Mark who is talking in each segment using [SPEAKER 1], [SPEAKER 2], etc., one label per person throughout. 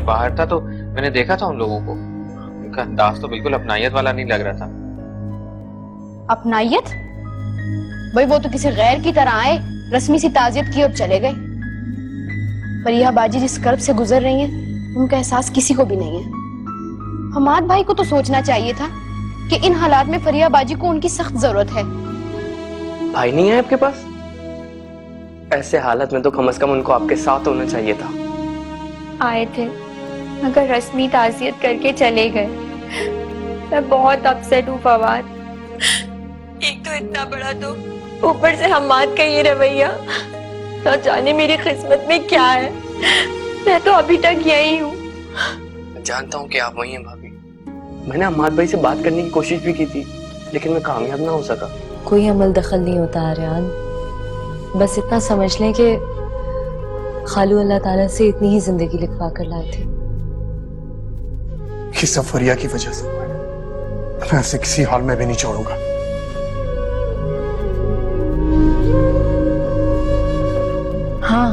[SPEAKER 1] मैं बाहर था तो मैंने देखा था उन लोगों को। उनका अंदाज तो बिल्कुल अपनायत वाला नहीं लग रहा था।
[SPEAKER 2] अपनायत? भाई वो तो किसी गैर की तरह आए, रस्मी सी ताजियत की और चले गए। फरिया बाजी जिस कर्ब से गुजर रही हैं, उनका एहसास किसी को भी नहीं है। हमाद भाई को तो सोचना चाहिए था कि इन हालात में फरिया बाजी को उनकी सख्त जरूरत है।
[SPEAKER 3] भाई नहीं है आपके पास? ऐसे हालत में तो कम से कम उनको आपके साथ होना चाहिए था।
[SPEAKER 4] आए थे मगर रस्मी ताजियत करके चले गए। मैं बहुत अपसेट हूँ फवाद। एक तो इतना बड़ा दुख, ऊपर से हमाद का ये रवैया। ना जाने मेरी किस्मत में क्या है। मैं तो अभी तक यही हूँ।
[SPEAKER 3] जानता हूँ कि आप वही हैं भाभी। मैंने अम्माद भाई से बात करने की कोशिश भी की थी, लेकिन मैं कामयाब ना हो सका।
[SPEAKER 5] कोई अमल दखल नहीं होता आर्यान, बस इतना समझ लें कि खालू अल्लाह ताला से इतनी ही जिंदगी लिखवा कर लाए थे।
[SPEAKER 6] ये सब फरिया की वजह से हुआ है। मैं ऐसे किसी हाल में भी नहीं छोड़ूंगा।
[SPEAKER 5] हाँ,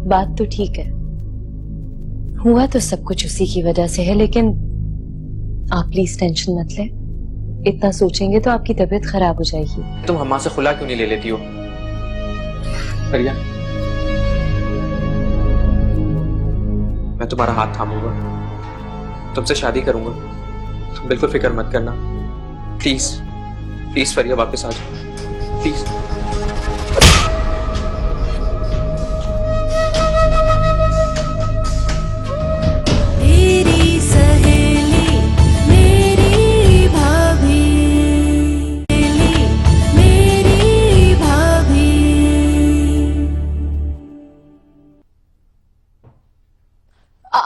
[SPEAKER 5] बात तो ठीक है, हुआ तो सब कुछ उसी की वजह से है, लेकिन आप प्लीज टेंशन मत लें। इतना सोचेंगे तो आपकी तबीयत खराब हो जाएगी।
[SPEAKER 1] तुम हम्मा से खुला क्यों नहीं ले लेती हो? फरिया, मैं तुम्हारा हाथ थामूंगा, तुमसे शादी करूंगा। तुम बिल्कुल फिक्र मत करना। प्लीज प्लीज फरिया वापस आ जाओ प्लीज।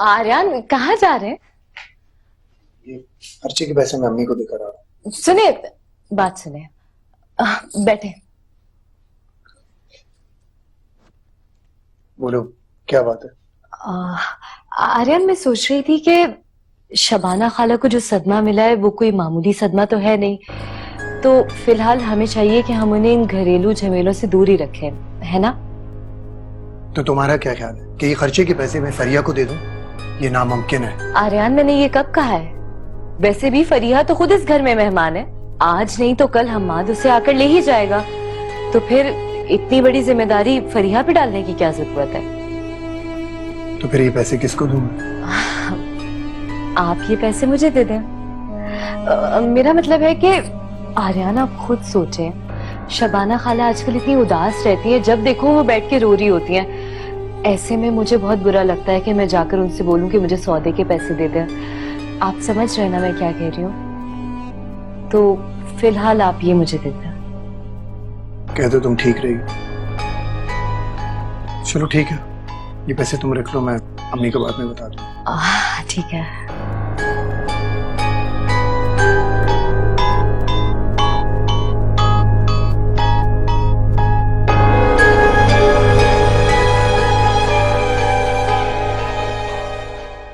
[SPEAKER 5] आर्यान कहाँ जा रहे हैं?
[SPEAKER 6] ये खर्चे के पैसे मैं अम्मी को देकर आ रहा हूँ।
[SPEAKER 5] सुने, बात सुने, बैठे।
[SPEAKER 6] बोलो, क्या बात है?
[SPEAKER 5] आर्यन, मैं सोच रही थी कि शबाना खाला को जो सदमा मिला है वो कोई मामूली सदमा तो है नहीं, तो फिलहाल हमें चाहिए कि हम उन्हें इन घरेलू झमेलों से दूर ही रखें, है ना?
[SPEAKER 6] तो तुम्हारा क्या ख्याल है कि ये खर्चे के पैसे मैं फरिया को दे दूं? ये नामुमकिन है।
[SPEAKER 5] आर्यन, मैंने ये कब कहा है? वैसे भी फरिया तो खुद इस घर में मेहमान है। आज नहीं तो कल हम्माद उसे आकर ले ही जाएगा, तो फिर इतनी बड़ी जिम्मेदारी फरिया पे डालने की क्या जरूरत है?
[SPEAKER 6] तो फिर ये पैसे किसको दूंगा?
[SPEAKER 5] आप ये पैसे मुझे दे दें। मेरा मतलब है कि आर्यन, आप खुद सोचें, शबाना खाला आजकल इतनी उदास रहती है, जब देखो वो बैठ के रो रही होती हैं। ऐसे में मुझे बहुत बुरा लगता है कि मैं जाकर उनसे बोलूं कि मुझे सौदे के पैसे दे दें। आप समझ रहे ना मैं क्या कह रही हूँ? तो फिलहाल आप ये मुझे दे दें।
[SPEAKER 6] कह दो तुम ठीक रही। चलो ठीक है, ये पैसे तुम रख लो, मैं अम्मी को बाद में बता दूं।
[SPEAKER 5] ठीक है।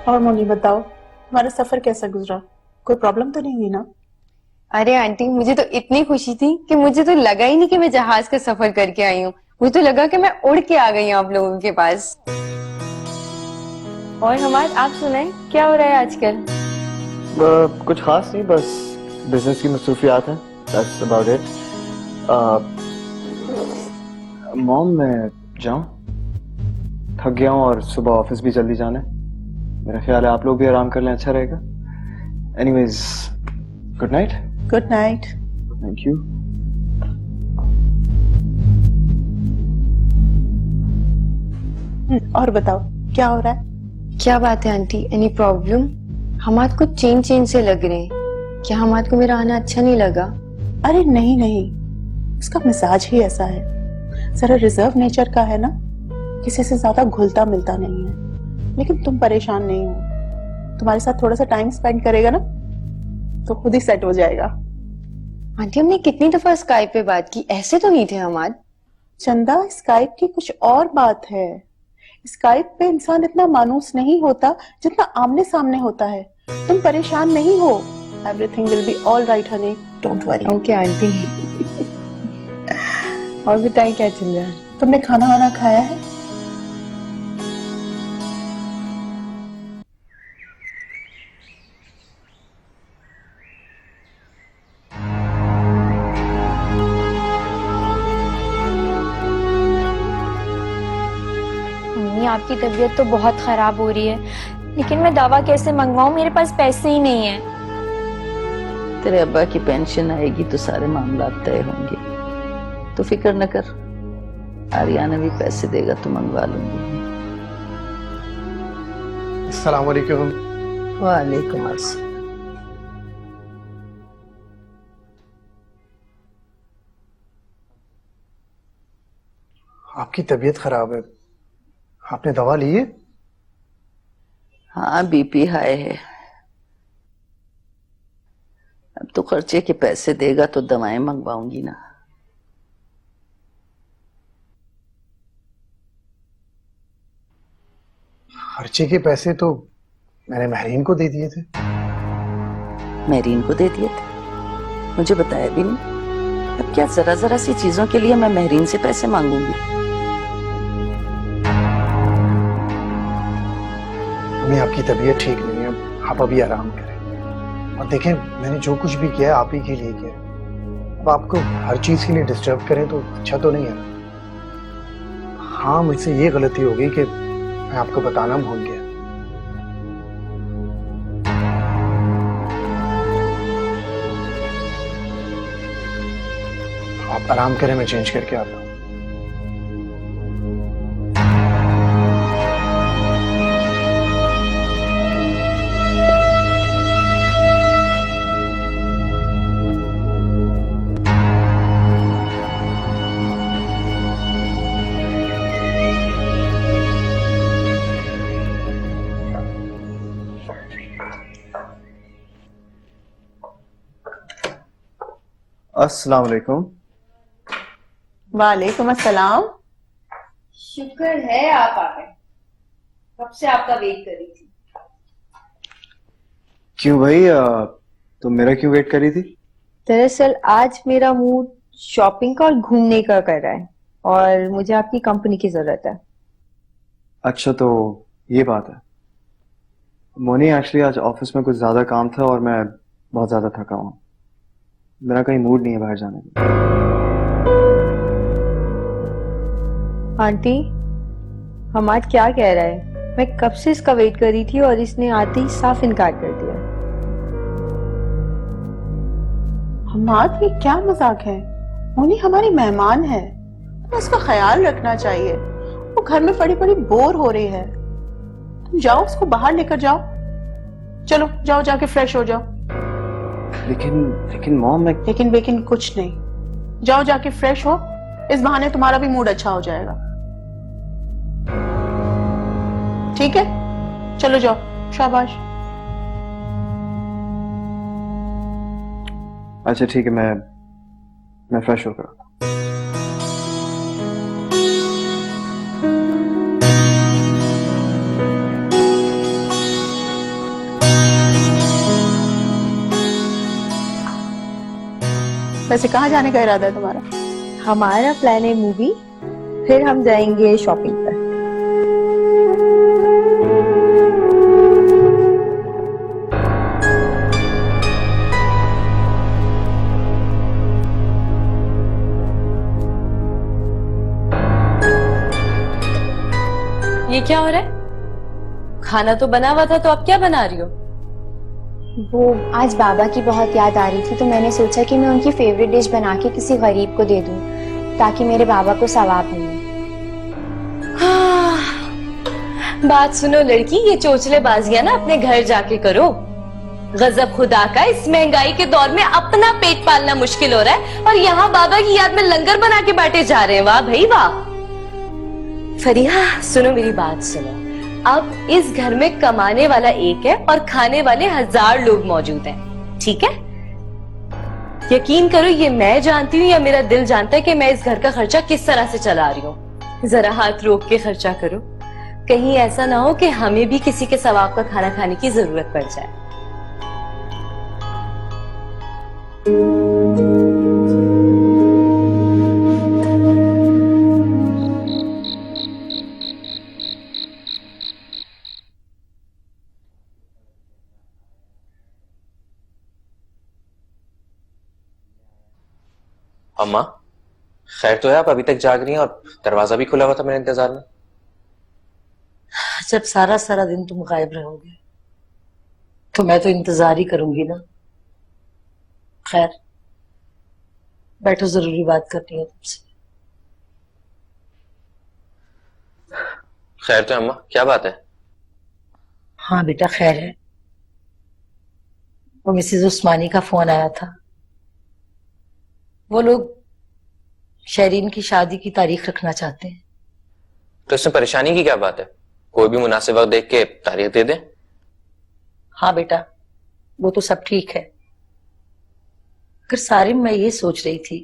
[SPEAKER 7] और मोनी बताओ, तुम्हारा सफर कैसा गुजरा? कोई प्रॉब्लम तो नहीं हुई ना?
[SPEAKER 2] अरे आंटी, मुझे तो इतनी खुशी थी कि मुझे तो लगा ही नहीं कि मैं जहाज का सफर करके आई हूँ। मुझे तो लगा कि मैं उड़ के आ गई हूँ आप लोगों के पास। और हमारे, आप सुनाएं, क्या हो रहा है आजकल?
[SPEAKER 8] कुछ खास नहीं, बस बिजनेस की मसरूफियात है, that's about it. मॉम, मैं जाऊं? थक गया हूं और सुबह ऑफिस भी जल्दी जाना है। मेरा ख्याल है आप लोग भी आराम कर लें, अच्छा रहेगा। Anyways, good night.
[SPEAKER 7] Good night.
[SPEAKER 8] Thank you.
[SPEAKER 7] और बताओ, क्या हो रहा है?
[SPEAKER 2] क्या बात है आंटी, एनी प्रॉब्लम? हमाद को चेंज चेंज से लग रहे हैं। क्या हमाद को मेरा आना अच्छा नहीं लगा?
[SPEAKER 7] अरे नहीं नहीं, उसका मिजाज ही ऐसा है, जरा रिजर्व नेचर का है ना, किसी से ज्यादा घुलता मिलता नहीं है। लेकिन तुम परेशान नहीं हो, तुम्हारे साथ थोड़ा सा टाइम स्पेंड करेगा ना तो खुद ही सेट हो जाएगा।
[SPEAKER 2] आंटी, हमने कितनी दफा स्काइप पे बात की, ऐसे तो नहीं थे हमाद।
[SPEAKER 7] चंदा, स्काइप की कुछ और बात है। स्काइप पे इंसान इतना मानूस नहीं होता जितना आमने सामने होता है। तुम परेशान नहीं हो, everything will be all right Honey, don't worry.
[SPEAKER 2] Okay aunty. और बताइए क्या चल रहा है?
[SPEAKER 7] तुमने खाना वाना खाया है?
[SPEAKER 4] मम्मी आपकी तबीयत तो बहुत खराब हो रही है, लेकिन मैं दवा कैसे मंगवाऊं, मेरे पास पैसे ही नहीं है।
[SPEAKER 9] तेरे अब्बा की पेंशन आएगी तो सारे मामला तय होंगे, तो फिक्र न कर। आर्याना भी पैसे देगा तो मंगवा लूंगी।
[SPEAKER 6] अस्सलाम वालेकुम।
[SPEAKER 9] वालेकुम अस्सलाम।
[SPEAKER 6] आपकी तबीयत खराब है, आपने दवा ली है?
[SPEAKER 9] हाँ, बीपी हाई है। अब तो खर्चे के पैसे देगा तो दवाएं मंगवाऊंगी ना।
[SPEAKER 6] खर्चे के पैसे तो मैंने महरीन को दे दिए थे।
[SPEAKER 9] मेरीन को दे दिए थे? मुझे बताया भी नहीं। अब क्या जरा जरा सी चीजों के लिए मैं महरीन से पैसे मांगूंगी?
[SPEAKER 6] मम्मी, आपकी तबीयत ठीक नहीं है, आप अभी आराम करें। और देखें, मैंने जो कुछ भी किया आप ही के लिए किया। अब आपको हर चीज के लिए डिस्टर्ब करें तो अच्छा तो नहीं है ना। हाँ, मुझसे ये गलती हो गई कि मैं आपको बताना भूल गया। आप आराम करें, मैं चेंज करके आता हूँ।
[SPEAKER 8] अस्सलाम वालेकुम।
[SPEAKER 7] वालेकुम अस्सलाम।
[SPEAKER 5] शुक्र है आप आ गए, कब से आपका वेट कर रही थी।
[SPEAKER 8] क्यों भाई, तुम मेरा क्यों वेट कर रही थी?
[SPEAKER 4] दरअसल आज मेरा मूड शॉपिंग का और घूमने का कर रहा है, और मुझे आपकी कंपनी की जरूरत है।
[SPEAKER 8] अच्छा, तो ये बात है। मोनी, एक्चुअली आज ऑफिस में कुछ ज्यादा काम था और मैं बहुत ज्यादा थका हूँ। मेरा कहीं मूड नहीं है बाहर जाने का।
[SPEAKER 4] आंटी, हमाद क्या कह रहा है? मैं कब से इसका वेट कर रही थी और इसने आते ही साफ इनकार कर दिया।
[SPEAKER 7] हमाद, ये क्या मजाक है? मोनी हमारी मेहमान है, तो उसका ख्याल रखना चाहिए। वो घर में पड़ी पड़ी बोर हो रही है। तुम जाओ, उसको बाहर लेकर जाओ। चलो जाओ, जाके फ्रेश हो जाओ।
[SPEAKER 8] लेकिन मॉम, मैं...
[SPEAKER 7] लेकिन कुछ नहीं। जाओ, जाके फ्रेश हो। इस बहाने तुम्हारा भी मूड अच्छा हो जाएगा। ठीक है, चलो जाओ। शाबाश।
[SPEAKER 8] अच्छा ठीक है, मैं फ्रेश होकर आता हूँ।
[SPEAKER 7] वैसे कहाँ जाने का इरादा है तुम्हारा?
[SPEAKER 4] हमारा प्लान है मूवी, फिर हम जाएंगे शॉपिंग पर।
[SPEAKER 5] ये क्या हो रहा है? खाना तो बना हुआ था, तो अब क्या बना रही हो?
[SPEAKER 2] वो आज बाबा की बहुत याद आ रही थी, तो मैंने सोचा कि मैं उनकी फेवरेट डिश बना के किसी गरीब को दे दूं, ताकि मेरे बाबा को सवाब मिले।
[SPEAKER 5] हाँ, बात सुनो लड़की, ये चोचलेबाजियां ना अपने घर जाके करो। गजब खुदा का, इस महंगाई के दौर में अपना पेट पालना मुश्किल हो रहा है और यहाँ बाबा की याद में लंगर बना के बांटे जा रहे हैं। वाह भाई वाह। फरीहा सुनो, मेरी बात सुनो। अब इस घर में कमाने वाला एक है और खाने वाले 1000 लोग मौजूद हैं, ठीक है? यकीन करो, ये मैं जानती हूँ या मेरा दिल जानता है कि मैं इस घर का खर्चा किस तरह से चला रही हूँ। जरा हाथ रोक के खर्चा करो, कहीं ऐसा ना हो कि हमें भी किसी के सवाब का खाना खाने की जरूरत पड़ जाए।
[SPEAKER 1] अम्मा, खैर तो है? आप अभी तक जाग रही हैं और दरवाजा भी खुला हुआ था मेरे इंतजार में।
[SPEAKER 9] जब सारा सारा दिन तुम गायब रहोगे तो मैं तो इंतजार ही करूंगी ना। खैर, बैठो, जरूरी बात करनी है तुमसे।
[SPEAKER 3] खैर तो अम्मा, क्या बात है?
[SPEAKER 9] हाँ बेटा, खैर है। वो मिसेज उस्मानी का फोन आया था। वो लोग शरीन की शादी की तारीख रखना चाहते हैं।
[SPEAKER 3] तो इसमें परेशानी की क्या बात है? कोई भी मुनासिब वक्त देख के तारीख दे दे।
[SPEAKER 9] हाँ बेटा, वो तो सब ठीक है, मगर सारिम मैं ये सोच रही थी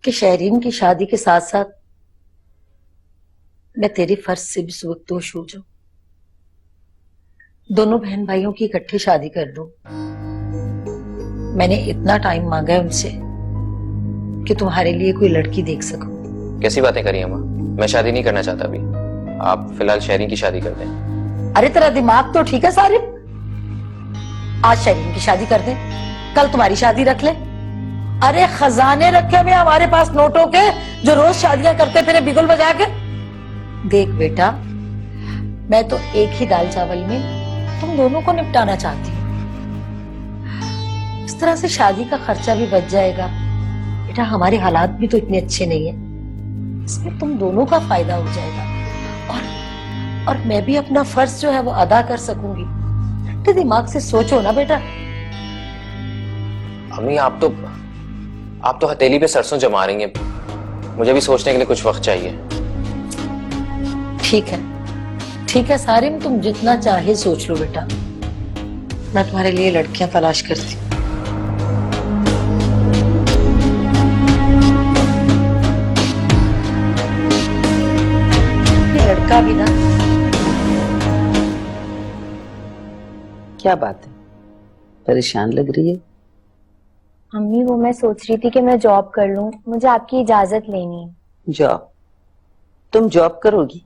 [SPEAKER 9] कि शहरीन की शादी के साथ साथ मैं तेरे फर्ज से भी सुबकदोश हो जाऊं, दोनों बहन भाइयों की इकट्ठे शादी कर दूं। मैंने इतना टाइम मांगा है उनसे कि तुम्हारे लिए कोई लड़की देख सकूं।
[SPEAKER 3] कैसी बातें करी अम्मा? मैं शादी नहीं करना चाहता अभी। आप फिलहाल शहरीन की शादी कर दें।
[SPEAKER 9] अरे तेरा दिमाग तो ठीक है सारिम। आज शहरीन की शादी कर दे, कल तुम्हारी शादी रख ले। अरे खजाने रखे हुए हमारे पास नोटों के, जो रोज शादियां करते फिर बिगुल बजा के। देख बेटा, मैं तो एक ही दाल चावल में तुम दोनों को निपटाना चाहती हूँ। इस तरह से शादी का खर्चा भी बच जाएगा। बेटा, हमारे हालात भी तो इतने अच्छे नहीं है, इसमें तुम दोनों का फायदा हो जाएगा और मैं भी अपना फर्ज जो है वो अदा कर सकूंगी। तो दिमाग से सोचो ना बेटा।
[SPEAKER 3] अम्मी, आप तो हथेली पे सरसों जमा रही हैं। मुझे भी सोचने के लिए कुछ वक्त चाहिए।
[SPEAKER 9] ठीक है सारिम, तुम जितना चाहे सोच लो बेटा। मैं तुम्हारे लिए लड़कियां तलाश करती हूँ। ये लड़का भी ना, क्या बात है, परेशान लग रही है?
[SPEAKER 4] अम्मी, वो मैं सोच रही थी कि मैं जॉब कर लूं, मुझे आपकी इजाजत लेनी है।
[SPEAKER 10] जॉब? तुम जॉब करोगी?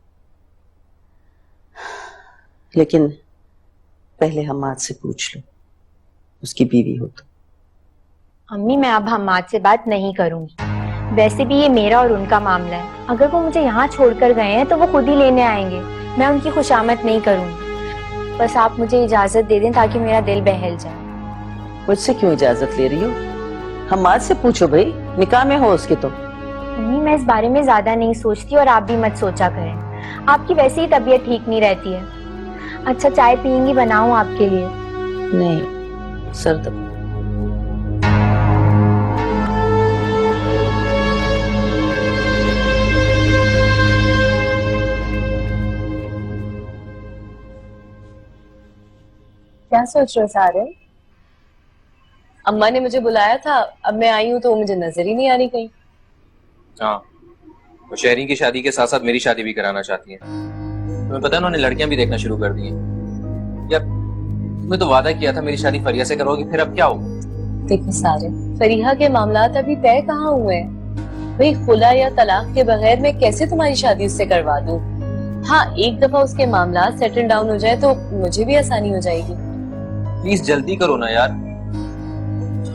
[SPEAKER 10] लेकिन पहले हम्माद से पूछ लो, उसकी बीवी हो तो।
[SPEAKER 4] अम्मी, मैं अब हम्माद से बात नहीं करूंगी। वैसे भी ये मेरा और उनका मामला है। अगर वो मुझे यहाँ छोड़कर गए हैं तो वो खुद ही लेने आएंगे। मैं उनकी खुशामद नहीं करूंगी। बस आप मुझे इजाजत दे दें ताकि मेरा दिल बहल जाए।
[SPEAKER 10] मुझसे क्यों इजाजत ले रही हो? हम्माद से पूछो भाई, निकाह में हो उसके तो।
[SPEAKER 4] अम्मी, मैं इस बारे में ज्यादा नहीं सोचती और आप भी मत सोचा करें। आपकी वैसे ही तबीयत ठीक नहीं रहती है। अच्छा, चाय पियेंगी? बनाऊं आपके लिए?
[SPEAKER 10] नहीं, सर दर्द।
[SPEAKER 5] क्या सोच रहे हो सारे? अम्मा ने मुझे बुलाया था, अब मैं आई हूँ तो वो मुझे नजर ही नहीं आ रही कहीं।
[SPEAKER 1] हाँ, वो शहरीन की शादी के साथ साथ मेरी शादी भी कराना चाहती है। तुम्हें पता है, उन्होंने लड़कियां भी देखना शुरू कर दी हैं। यार, तुमने तो वादा किया था मेरी शादी फरिया से करोगी, फिर अब क्या हो?
[SPEAKER 5] देखो सारे, फरीहा के मामलात अभी तय कहाँ हुए हैं। भाई, खुला या तलाक के बगैर मैं कैसे तुम्हारी शादी उससे करवा दूं? हाँ, एक दफा उसके मामलात सेटल डाउन हो जाए तो मुझे भी आसानी हो जाएगी।
[SPEAKER 1] प्लीज जल्दी करो ना यार।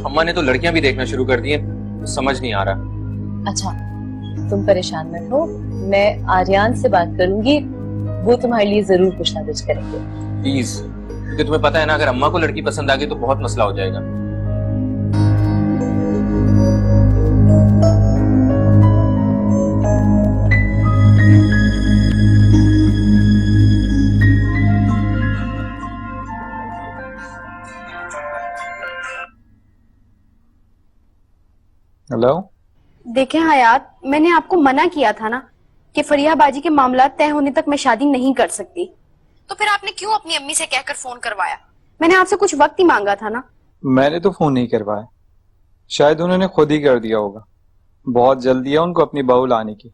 [SPEAKER 1] अम्मा ने तो लड़कियां भी देखना शुरू कर दी हैं, समझ नहीं आ रहा।
[SPEAKER 5] अच्छा, तुम परेशान मत हो, मैं आर्यान से बात करूंगी, वो तुम्हारे लिए जरूर कुछ करेंगे।
[SPEAKER 1] प्लीज, क्योंकि तुम्हें पता है ना, अगर अम्मा को लड़की पसंद आ गई तो बहुत मसला हो जाएगा।
[SPEAKER 8] हेलो।
[SPEAKER 2] देखें हयात, मैंने आपको मना किया था ना कि फरिया बाजी के मामला तय होने तक मैं शादी नहीं कर सकती। तो फिर आपने क्यों अपनी अम्मी से कहकर फोन करवाया? मैंने आपसे कुछ वक्त ही मांगा था ना।
[SPEAKER 8] मैंने तो फोन नहीं करवाया, शायद उन्होंने खुद ही कर दिया होगा। बहुत जल्दी है उनको अपनी बहू लाने की।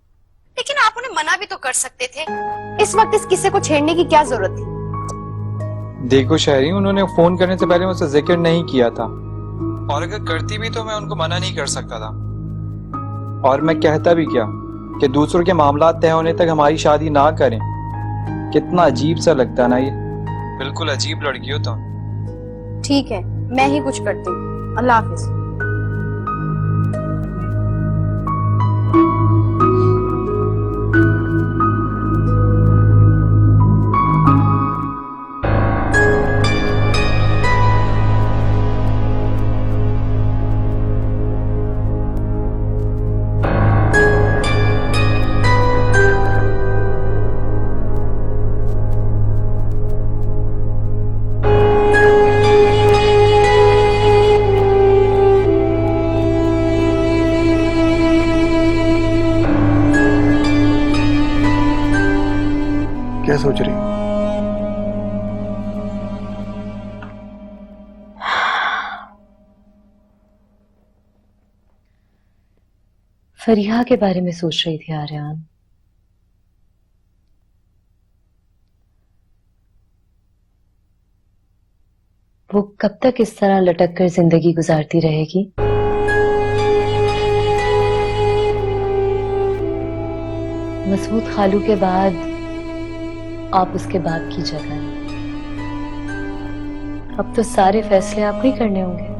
[SPEAKER 2] लेकिन आप उन्हें मना भी तो कर सकते थे। इस वक्त इस किस्से को छेड़ने की क्या जरूरत थी?
[SPEAKER 8] देखो शहरी, उन्होंने फोन करने से पहले मुझसे जिक्र नहीं किया था, और अगर करती भी तो मैं उनको मना नहीं कर सकता था। और मैं कहता भी क्या कि दूसरों के मामला तय होने तक हमारी शादी ना करें। कितना अजीब सा लगता ना ये। बिल्कुल अजीब लड़की हो तुम।
[SPEAKER 2] ठीक है, मैं ही कुछ करती हूँ। अल्लाह हाफिज।
[SPEAKER 6] सोच रही हो?
[SPEAKER 5] फरीहा के बारे में सोच रही थी आर्यन। वो कब तक इस तरह लटक कर जिंदगी गुजारती रहेगी? मसूद खालू के बाद आप उसके बाप की जगह हैं। अब तो सारे फैसले आप ही करने होंगे।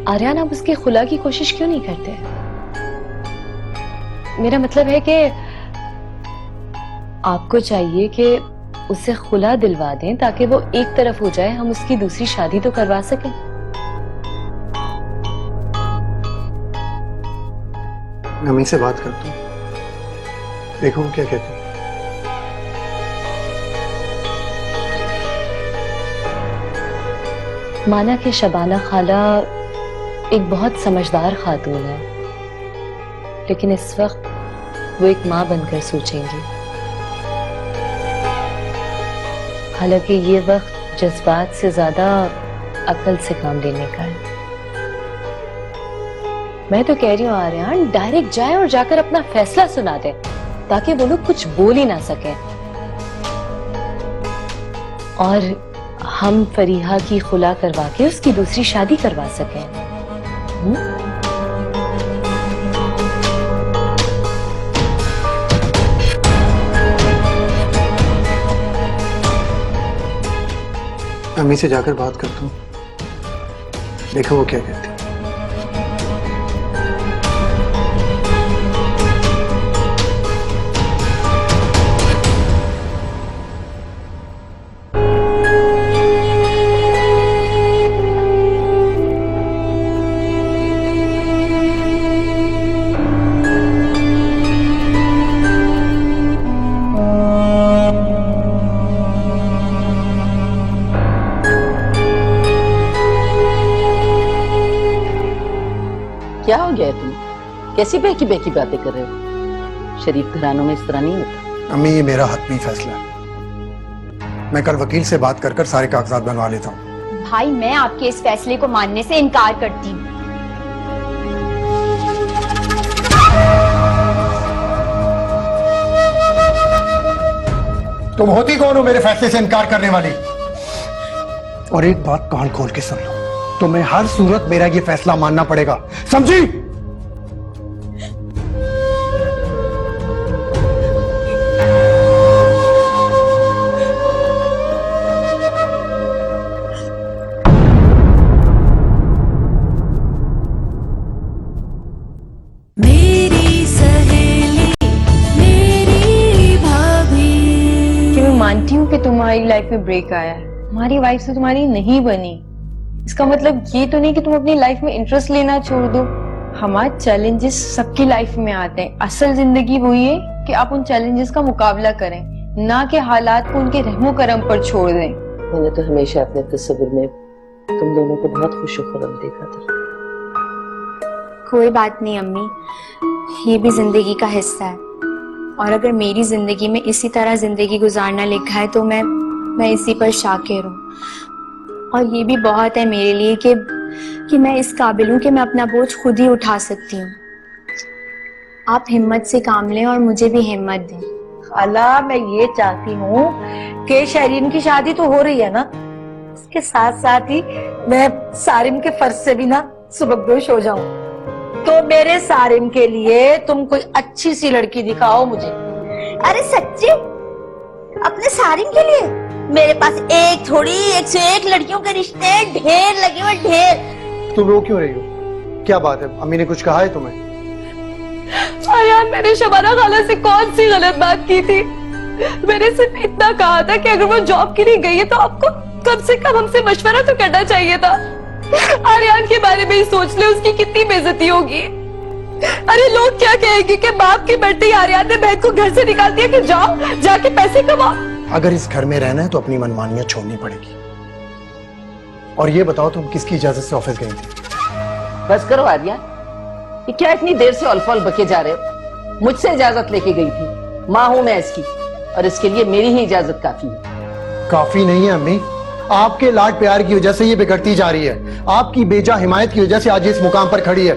[SPEAKER 5] आर्यन, आप उसकी खुला की कोशिश क्यों नहीं करते? मेरा मतलब है कि आपको चाहिए कि उसे खुला दिलवा दें ताकि वो एक तरफ हो जाए, हम उसकी दूसरी शादी तो करवा सकें।
[SPEAKER 6] मैं अम्मी से बात करता हूँ, देखो वो क्या कहती है।
[SPEAKER 5] माना कि शबाना खाला एक बहुत समझदार खातून है, लेकिन इस वक्त वो एक माँ बनकर सोचेंगी। हालांकि ये वक्त जज्बात से ज्यादा अकल से काम लेने का है। मैं तो कह रही हूँ आर्यन, डायरेक्ट जाए और जाकर अपना फैसला सुना दे ताकि वो लोग कुछ बोल ही ना सके, और हम फरीहा की खुला करवा के उसकी दूसरी शादी करवा सकें।
[SPEAKER 6] अम्मी से जाकर बात करता हूँ, देखो वो क्या कहती है।
[SPEAKER 10] क्या हो गया है तुम? कैसी बेकी बेकी बातें कर रहे हो? शरीफ घरानों में इस तरह नहीं होता।
[SPEAKER 6] अम्मी, ये मेरा हतमी फैसला है। मैं कल वकील से बात कर सारे कागजात बनवा लेता हूँ।
[SPEAKER 2] भाई, मैं आपके इस फैसले को मानने से इनकार करती हूँ।
[SPEAKER 6] तुम होती कौन हो मेरे फैसले से इनकार करने वाली? और एक बात कान खोल के सुन लो, तुम्हें हर सूरत मेरा ये फैसला मानना पड़ेगा, समझी?
[SPEAKER 4] मेरी सहेली, मेरी भाभी।
[SPEAKER 2] कि मैं मानती हूँ कि तुम्हारी लाइफ में ब्रेक आया है, हमारी वाइफ से तुम्हारी नहीं बनी। इसका मतलब ये तो नहीं कि तुम अपनी लाइफ में इंटरेस्ट लेना छोड़ दो। हमारे चैलेंजेस सबकी लाइफ में आते हैं, असल जिंदगी वही है कि आप उन चैलेंजेस का मुकाबला करें, ना कि हालात को उनके रहमो करम पर छोड़ दें।
[SPEAKER 10] मैंने तो हमेशा अपने तस्वीर में तुम दोनों को बहुत खुश खुरम देखा था।
[SPEAKER 4] कोई बात नहीं अम्मी, ये भी जिंदगी का हिस्सा है, और अगर मेरी जिंदगी में इसी तरह जिंदगी गुजारना लिखा है तो मैं इसी पर शाकिर हूँ। और ये भी बहुत है मेरे लिए कि मैं इस काबिल हूँ कि मैं अपना बोझ खुद ही उठा सकती हूँ। आप हिम्मत से काम लें और मुझे भी हिम्मत दें।
[SPEAKER 9] खाला, मैं ये चाहती हूँ कि शरीन की शादी तो हो रही है ना, इसके साथ साथ ही मैं सारिम के फर्ज से भी ना सुबकदोश हो जाऊं। तो मेरे सारिम के लिए तुम कोई अच्छी सी लड़की दिखाओ मुझे।
[SPEAKER 11] अरे सच्ची? अपने सारिम के लिए? मेरे पास एक थोड़ी, एक से एक लड़कियों के रिश्ते ढेर लगे हुए, ढेर।
[SPEAKER 6] तुम रो क्यों रही हो? क्या बात है? अम्मी ने कुछ कहा है तुम्हें?
[SPEAKER 2] आर्यन, मैंने शबाना खाला से कौन सी गलत बात की थी? मैंने सिर्फ इतना कहा था कि अगर वो जॉब के लिए गई है तो आपको कम से कम हमसे मशवरा तो करना चाहिए था। आर्यन के बारे में ही सोच ले, उसकी कितनी बेइज्जती होगी। अरे लोग क्या कहेंगे कि बाप की बढ़ते ही आर्यन ने बहन को घर से निकाल दिया कि जाओ जाके पैसे कमाओ।
[SPEAKER 6] अगर इस घर में रहना है तो अपनी मनमानियां छोड़नी पड़ेगी। और ये बताओ, तुम किसकी इजाजत से ऑफिस गई थी?
[SPEAKER 10] बस करो आर्या, ये क्या इतनी देर से अल्फल बके जा रहे हो? मुझसे इजाजत लेके गई थी, माँ हूं मैं इसकी, और इसके लिए मेरी ही इजाजत काफी है।
[SPEAKER 6] काफी नहीं है अम्मी, आपके लाड प्यार की वजह से ये बिगड़ती जा रही है, आपकी बेजा हिमायत की वजह से आज इस मुकाम पर खड़ी है।